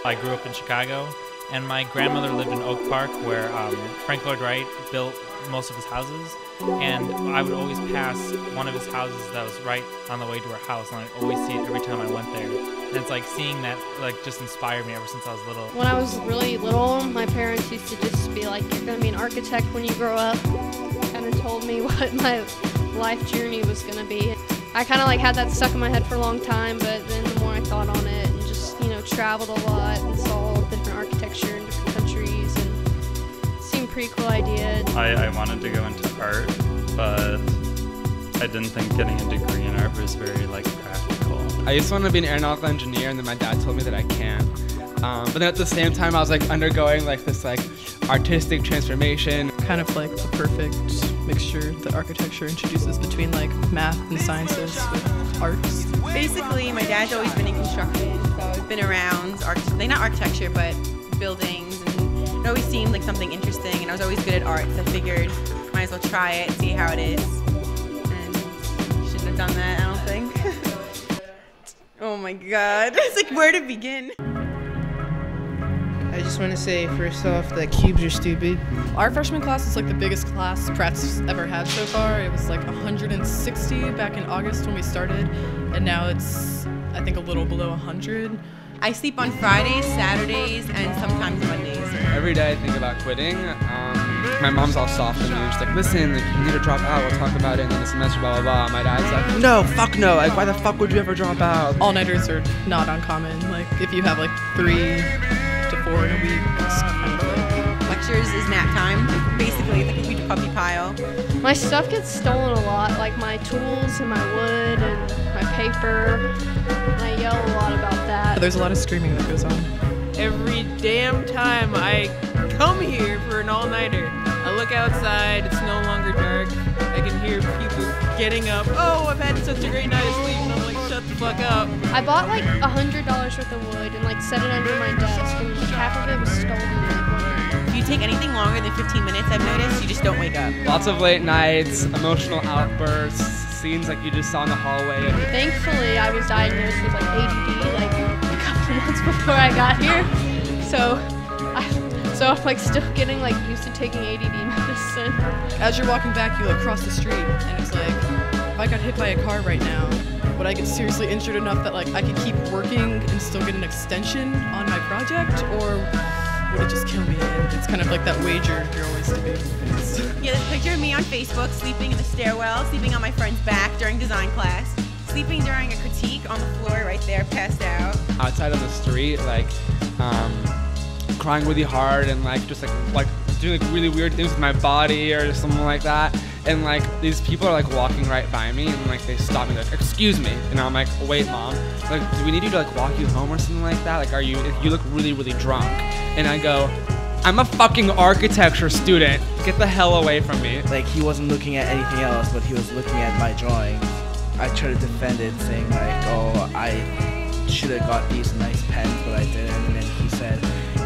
I grew up in Chicago, and my grandmother lived in Oak Park, where Frank Lloyd Wright built most of his houses. And I would always pass one of his houses that was right on the way to our house, and I'd always see it every time I went there. And it's like seeing that just inspired me ever since I was little. When I was really little, my parents used to just be like, "You're gonna be an architect when you grow up." Kind of told me what my life journey was gonna be. I kind of had that stuck in my head for a long time, but then the more I thought on it and just, traveled a lot and saw different architecture in different countries, and it seemed a pretty cool idea. I wanted to go into art, but I didn't think getting a degree in art was very practical. I used to want to be an aeronautical engineer, and then my dad told me that I can't. But then at the same time, I was undergoing this artistic transformation. Kind of the perfect mixture that architecture introduces between math and sciences with arts. Basically, my dad's always been in construction, so I've been around not architecture, but buildings, and it always seemed like something interesting, and I was always good at art, so I figured might as well try it, see how it is. And shouldn't have done that, I don't think. Oh my god, it's where to begin? I just want to say, first off, that cubes are stupid. Our freshman class is the biggest class Pratt's ever had so far. It was 160 back in August when we started, and now it's, I think, a little below 100. I sleep on Fridays, Saturdays, and sometimes Mondays. Every day I think about quitting. My mom's all soft and she's like, "Listen, you need to drop out, we'll talk about it in the semester, blah, blah, blah." My dad's like, "No, fuck no, why the fuck would you ever drop out?" All-nighters are not uncommon. If you have 3 to 4 in a week, it's kind of lectures is nap time. Basically, it's a huge puppy pile. My stuff gets stolen a lot, my tools and my wood and my paper, and I yell a lot about that. There's a lot of screaming that goes on. Every damn time I come here for an all-nighter, I look outside, it's no longer dark, I can hear people getting up. "Oh, I've had such a great night of sleep," and I'm like, "Shut the fuck up." I bought $100 worth of wood and set it under my desk, and half of it was stolen one night. If you take anything longer than 15 minutes, I've noticed, you just don't wake up. Lots of late nights, emotional outbursts, scenes like you just saw in the hallway. Thankfully, I was diagnosed with ADD a couple months before I got here, so I'm still getting used to taking ADD medicine. As you're walking back, you cross the street, and it's if I got hit by a car right now, would I get seriously injured enough that I could keep working and still get an extension on my project, or would it just kill me? And it's kind of that wager you're always debating. Yeah, there's a picture of me on Facebook sleeping in the stairwell, sleeping on my friend's back during design class, sleeping during a critique on the floor right there, passed out. Outside on the street, crying really hard and just doing really weird things with my body or something like that. And these people are walking right by me, and they stop me, "Excuse me," and I'm like, "Wait, Mom, do we need you to walk you home or something like that? You look really, really drunk." And I go, "I'm a fucking architecture student. Get the hell away from me." He wasn't looking at anything else, but he was looking at my drawings. I tried to defend it, saying "Oh, I should have got these nice pens, but I didn't." And then he said,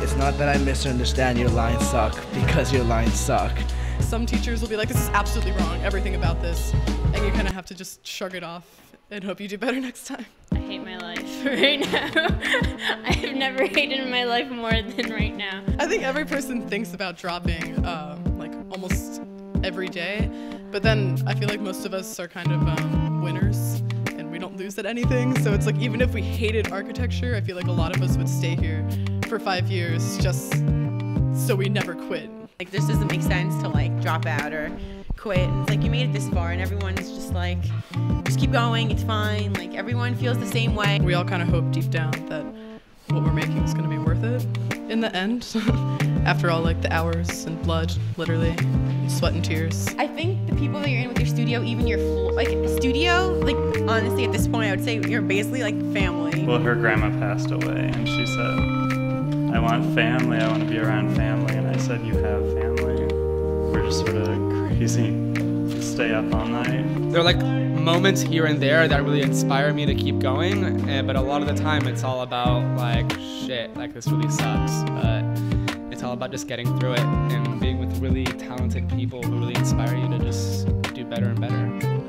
"It's not that I misunderstand your lines suck, because your lines suck." Some teachers will be "This is absolutely wrong, everything about this," and you kind of have to just shrug it off and hope you do better next time. I hate my life right now. I have never hated my life more than right now. I think every person thinks about dropping almost every day, but then I feel most of us are kind of winners, and we don't lose at anything. So it's even if we hated architecture, I feel a lot of us would stay here for 5 years just so we never quit. This doesn't make sense to drop out or quit. And it's you made it this far, and everyone's just just keep going, it's fine. Everyone feels the same way. We all kind of hope deep down that what we're making is going to be worth it in the end. After all the hours and blood, literally, and sweat and tears. I think the people that you're in with your studio, even your studio, honestly at this point I would say you're basically family. Well, her grandma passed away, and she said, "I want family, I want to be around family," and I said, "You have family. We're just sort of crazy to stay up all night." They're moments here and there that really inspire me to keep going, but a lot of the time it's all about like, shit, like this really sucks, but it's all about just getting through it and being with really talented people who really inspire you to just do better and better.